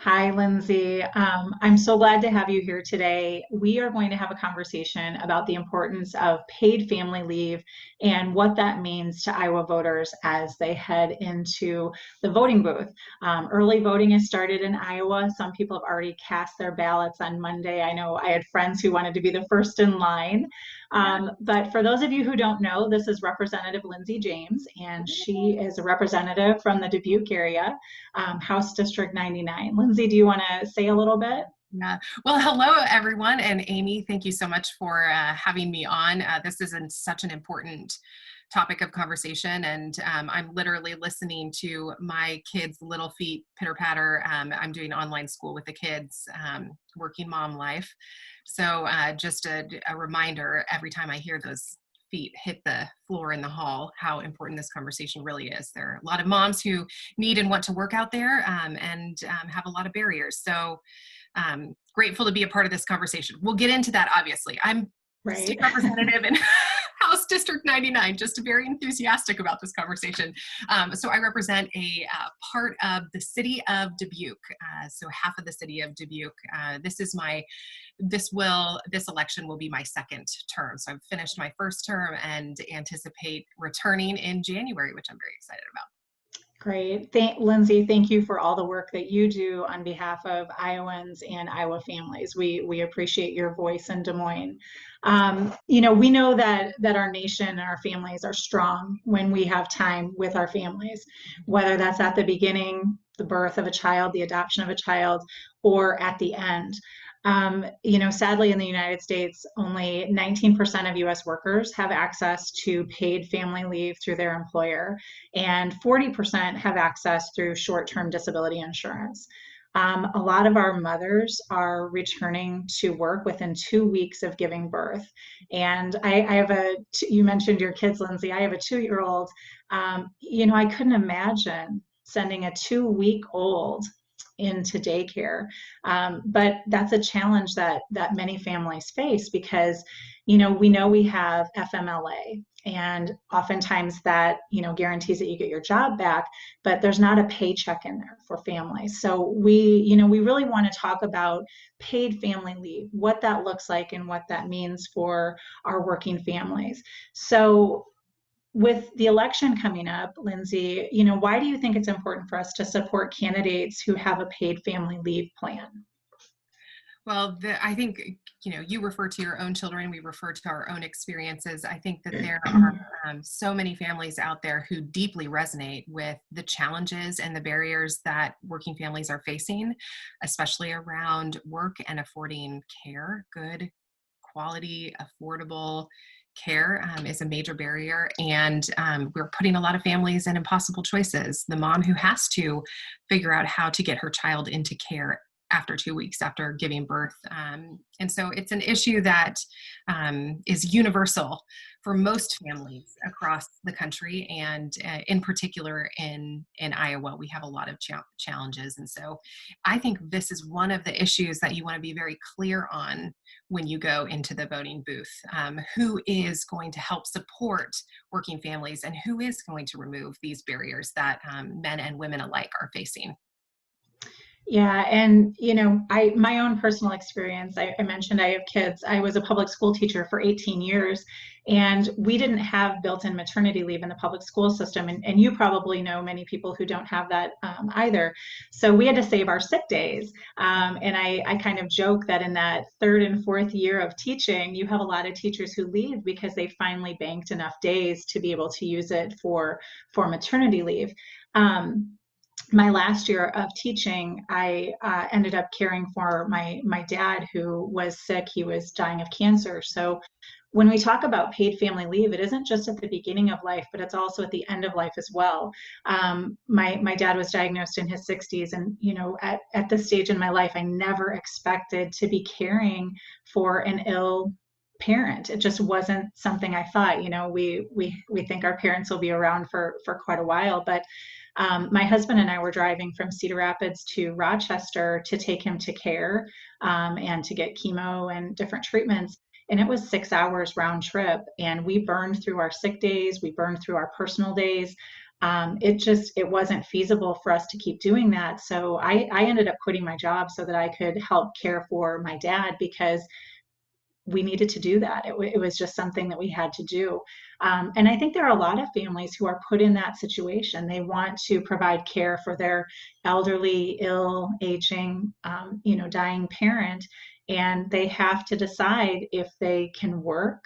Hi, Lindsay. I'm so glad to have you here today. We are going to have a conversation about the importance of paid family leave and what that means to Iowa voters as they head into the voting booth. Early voting has started in Iowa. Some people have already cast their ballots on Monday. I know I had friends who wanted to be the first in line. Yeah. But for those of you who don't know, this is Representative Lindsay James, and she is a representative from the Dubuque area, House District 99. Lindsay, do you want to say a little bit? Yeah. Well, hello, everyone. And Amy, thank you so much for having me on. This is such an important topic of conversation. And I'm literally listening to my kids' little feet pitter patter. I'm doing online school with the kids, working mom life. So just a reminder every time I hear those feet hit the floor in the hall, how important this conversation really is. There are a lot of moms who need and want to work out there and have a lot of barriers. So grateful to be a part of this conversation. We'll get into that, obviously. I'm Right. state representative in House District 99, just very enthusiastic about this conversation. So I represent a part of the city of Dubuque, so half of the city of Dubuque. This election will be my second term. So I've finished my first term and anticipate returning in January, which I'm very excited about. Great. Lindsay, thank you for all the work that you do on behalf of Iowans and Iowa families. We appreciate your voice in Des Moines. We know that our nation and our families are strong when we have time with our families, whether that's at the beginning, the birth of a child, the adoption of a child, or at the end. Sadly, in the United States, only 19% of US workers have access to paid family leave through their employer, and 40% have access through short term disability insurance. A lot of our mothers are returning to work within 2 weeks of giving birth. And I have you mentioned your kids, Lindsay. I have a 2 year old. I couldn't imagine sending a 2 week old into daycare. But that's a challenge that many families face because, we know we have FMLA, and oftentimes that, guarantees that you get your job back, but there's not a paycheck in there for families. So we really want to talk about paid family leave, what that looks like and what that means for our working families. So with the election coming up, Lindsay, why do you think it's important for us to support candidates who have a paid family leave plan? Well, I think, you refer to your own children, we refer to our own experiences. I think that there are so many families out there who deeply resonate with the challenges and the barriers that working families are facing, especially around work and affording care. Good quality, affordable care is a major barrier. And we're putting a lot of families in impossible choices. The mom who has to figure out how to get her child into care after 2 weeks after giving birth. And so it's an issue that is universal for most families across the country. And in particular in Iowa, we have a lot of challenges. And so I think this is one of the issues that you want to be very clear on when you go into the voting booth. Who is going to help support working families and who is going to remove these barriers that men and women alike are facing? Yeah, and my own personal experience, I mentioned I have kids. I was a public school teacher for 18 years, and we didn't have built-in maternity leave in the public school system. And you probably know many people who don't have that either. So we had to save our sick days. And I kind of joke that in that third and fourth year of teaching, you have a lot of teachers who leave because they finally banked enough days to be able to use it for maternity leave. My last year of teaching, I ended up caring for my dad who was sick. He was dying of cancer. So when we talk about paid family leave, it isn't just at the beginning of life, but it's also at the end of life as well. My dad was diagnosed in his 60s, and at this stage in my life, I never expected to be caring for an ill parent. It just wasn't something I thought. We think our parents will be around for quite a while, but my husband and I were driving from Cedar Rapids to Rochester to take him to care and to get chemo and different treatments. And it was 6 hours round trip. And we burned through our sick days, we burned through our personal days. it wasn't feasible for us to keep doing that. So I ended up quitting my job so that I could help care for my dad, because we needed to do that. It was just something that we had to do. And I think there are a lot of families who are put in that situation. They want to provide care for their elderly, ill, aging, dying parent, and they have to decide if they can work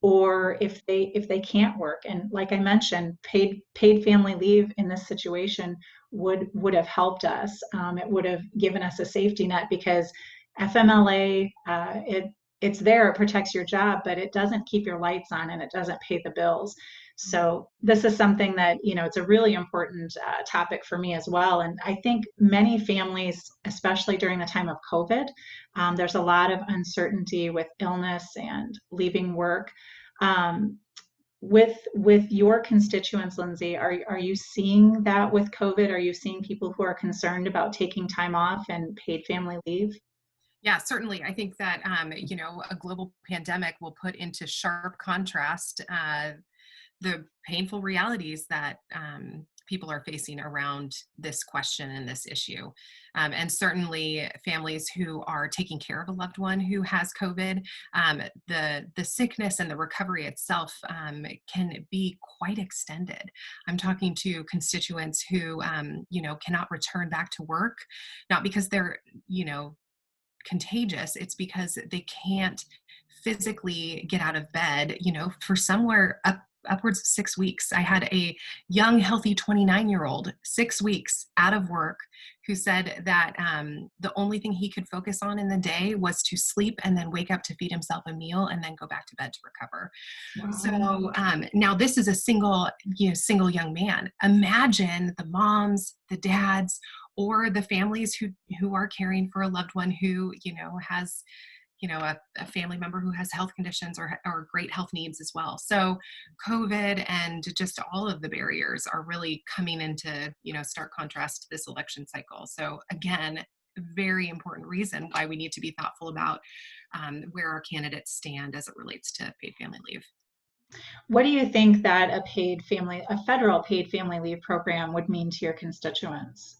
or if they can't work. And like I mentioned, paid family leave in this situation would have helped us. It would have given us a safety net, because FMLA, it's there, it protects your job, but it doesn't keep your lights on and it doesn't pay the bills. So this is something that, it's a really important topic for me as well. And I think many families, especially during the time of COVID, there's a lot of uncertainty with illness and leaving work. Um, with your constituents, Lindsay, are you seeing that with COVID? Are you seeing people who are concerned about taking time off and paid family leave? Yeah, certainly. I think that, a global pandemic will put into sharp contrast the painful realities that people are facing around this question and this issue. And certainly families who are taking care of a loved one who has COVID, the sickness and the recovery itself can be quite extended. I'm talking to constituents who, cannot return back to work, not because they're, contagious. It's because they can't physically get out of bed, for somewhere upwards of 6 weeks. I had a young, healthy 29-year-old, 6 weeks out of work, who said that the only thing he could focus on in the day was to sleep and then wake up to feed himself a meal and then go back to bed to recover. Wow. So now this is a single young man. Imagine the moms, the dads, or the families who are caring for a loved one who, has, a family member who has health conditions or great health needs as well. So COVID and just all of the barriers are really coming into, stark contrast to this election cycle. So again, very important reason why we need to be thoughtful about where our candidates stand as it relates to paid family leave. What do you think that a federal paid family leave program would mean to your constituents?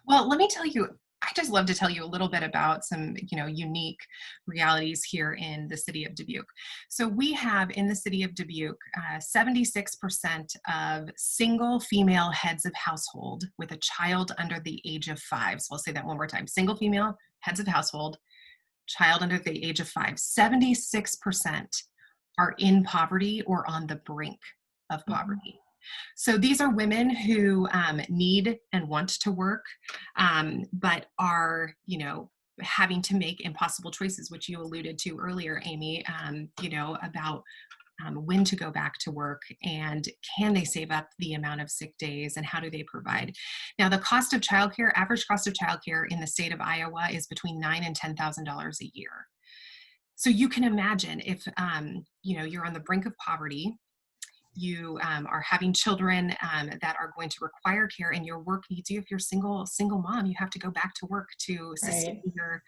Well, let me tell you, I just love to tell you a little bit about some, unique realities here in the city of Dubuque. So we have in the city of Dubuque, 76% of single female heads of household with a child under the age of 5. So I'll say that one more time. Single female heads of household, child under the age of 5. 76% are in poverty or on the brink of poverty. So these are women who need and want to work, but are, having to make impossible choices, which you alluded to earlier, Amy, about when to go back to work and can they save up the amount of sick days and how do they provide. Now, the cost of childcare, average cost of childcare in the state of Iowa is between $9,000 and $10,000 a year. So you can imagine if, you're on the brink of poverty, you are having children that are going to require care and your work needs you. If you're single mom, you have to go back to work to sustain Right.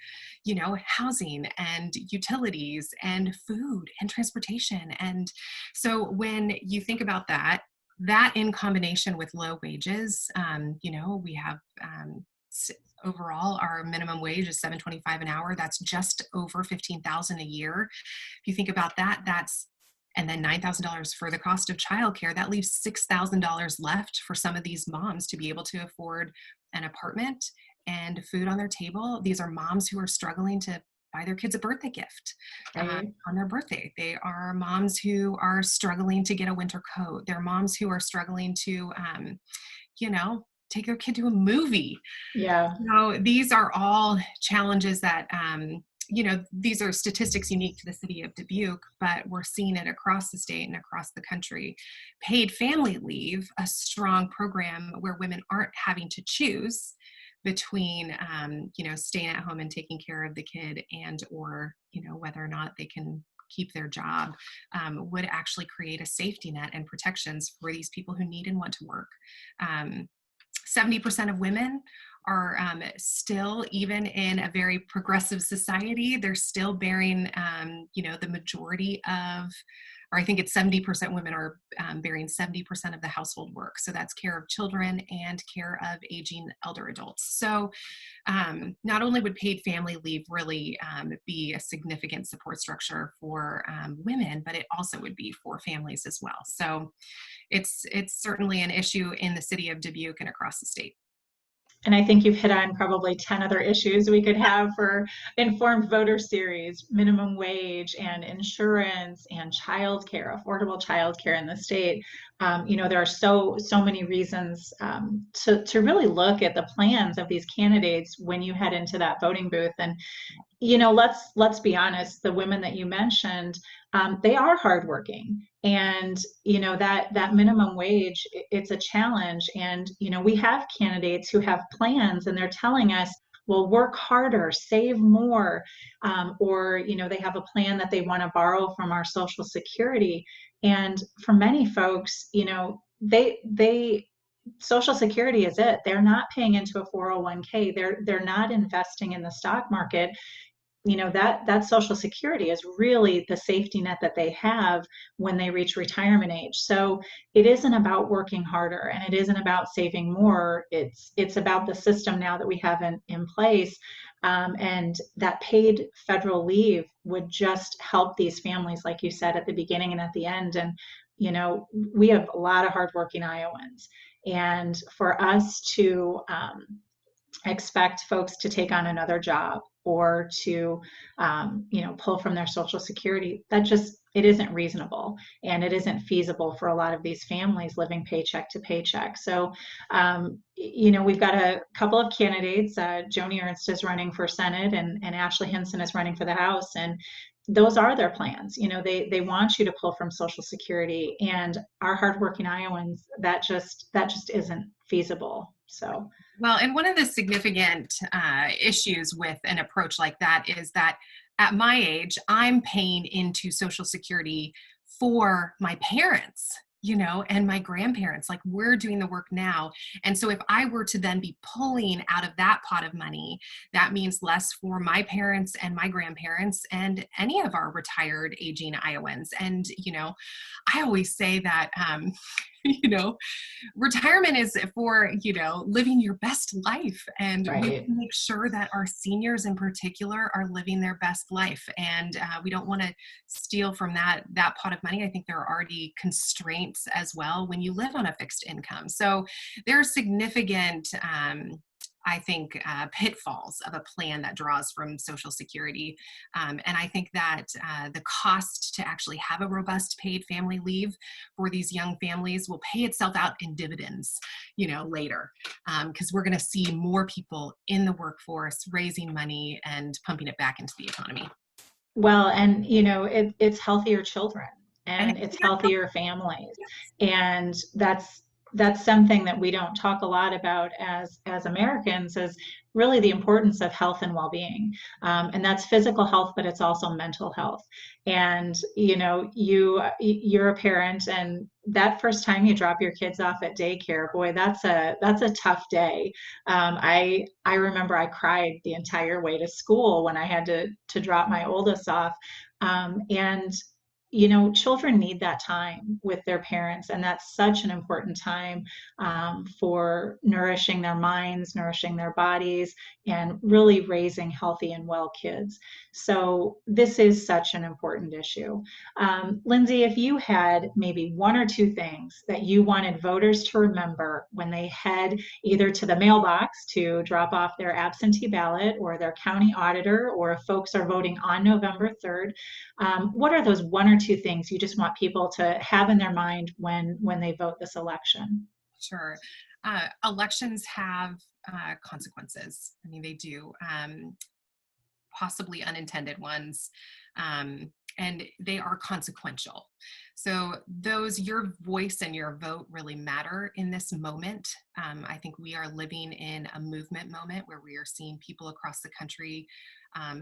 your, housing and utilities and food and transportation. And so when you think about that in combination with low wages, we have overall our minimum wage is $7.25 an hour. That's just over $15,000 a year. If you think about that, and then $9,000 for the cost of childcare, that leaves $6,000 left for some of these moms to be able to afford an apartment and food on their table. These are moms who are struggling to buy their kids a birthday gift Right. on their birthday. They are moms who are struggling to get a winter coat. They're moms who are struggling to, take their kid to a movie. Yeah. So these are all challenges that, these are statistics unique to the city of Dubuque, but we're seeing it across the state and across the country. Paid family leave, a strong program where women aren't having to choose between, staying at home and taking care of the kid or, whether or not they can keep their job, would actually create a safety net and protections for these people who need and want to work. 70% of women are still, even in a very progressive society, they're still bearing, the majority of or I think it's 70% women are bearing 70% of the household work. So that's care of children and care of aging elder adults. So not only would paid family leave really be a significant support structure for women, but it also would be for families as well. So it's certainly an issue in the city of Dubuque and across the state. And I think you've hit on probably 10 other issues we could have for informed voter series, minimum wage and insurance and childcare, affordable childcare in the state. There are so many reasons to really look at the plans of these candidates when you head into that voting booth. And let's be honest, the women that you mentioned, they are hardworking, and that minimum wage, it's a challenge. And we have candidates who have plans, and they're telling us, well, work harder, save more, or they have a plan that they want to borrow from our Social Security. And for many folks, they Social Security is it. They're not paying into a 401k. They're not investing in the stock market. That Social Security is really the safety net that they have when they reach retirement age. So it isn't about working harder, and it isn't about saving more. It's about the system now that we have in place. And that paid federal leave would just help these families, like you said at the beginning and at the end. And we have a lot of hardworking Iowans, and for us to expect folks to take on another job or to pull from their Social Security, it isn't reasonable, and it isn't feasible for a lot of these families living paycheck to paycheck. So we've got a couple of candidates. Joni Ernst is running for Senate, and Ashley Hinson is running for the House, and those are their plans. They want you to pull from Social Security, and our hardworking Iowans, that just isn't feasible. So Well, and one of the significant issues with an approach like that is that at my age, I'm paying into Social Security for my parents, and my grandparents. Like, we're doing the work now. And so if I were to then be pulling out of that pot of money, that means less for my parents and my grandparents and any of our retired aging Iowans. And, I always say that, you know, retirement is for, living your best life. And we right. want to make sure that our seniors in particular are living their best life. And we don't want to steal from that pot of money. I think there are already constraints as well when you live on a fixed income. So there are significant I think, pitfalls of a plan that draws from Social Security. And I think that the cost to actually have a robust paid family leave for these young families will pay itself out in dividends, later, because we're going to see more people in the workforce raising money and pumping it back into the economy. Well, and it's healthier children, And and it's healthier families, and that's something that we don't talk a lot about as Americans, is really the importance of health and well-being, and that's physical health, but it's also mental health. And you're a parent, and that first time you drop your kids off at daycare, boy, that's a tough day. I remember I cried the entire way to school when I had to drop my oldest off, and children need that time with their parents, and that's such an important time for nourishing their minds, nourishing their bodies, and really raising healthy and well kids. So this is such an important issue. Lindsay, if you had maybe one or two things that you wanted voters to remember when they head either to the mailbox to drop off their absentee ballot, or their county auditor, or if folks are voting on November 3rd, what are those one or two things you just want people to have in their mind when they vote this election? Sure. Elections have consequences. I mean, they do. Possibly unintended ones, and they are consequential. So your voice and your vote really matter in this moment. I think we are living in a movement moment where we are seeing people across the country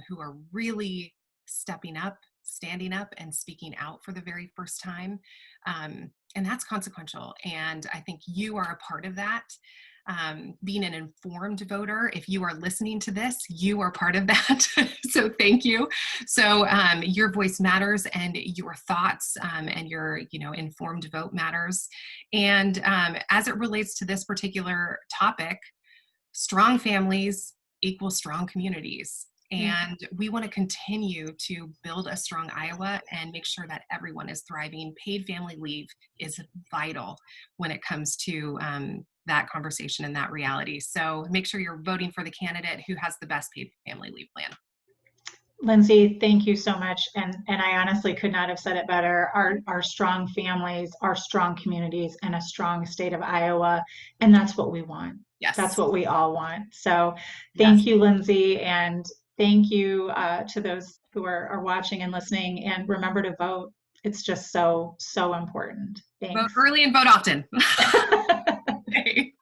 who are really stepping up, standing up, and speaking out for the very first time. And that's consequential. And I think you are a part of that. being an informed voter. If you are listening to this, you are part of that. So thank you. So your voice matters, and your thoughts and your informed vote matters. And as it relates to this particular topic, strong families equal strong communities. And we want to continue to build a strong Iowa and make sure that everyone is thriving. Paid family leave is vital when it comes to that conversation and that reality. So make sure you're voting for the candidate who has the best paid family leave plan. Lindsay, thank you so much. And I honestly could not have said it better. Our strong families, our strong communities, and a strong state of Iowa. And that's what we want. Yes. That's what we all want. So thank Yes. you, Lindsay. And thank you to those who are watching and listening. And remember to vote. It's just so important. Thanks. Vote early and vote often. Okay.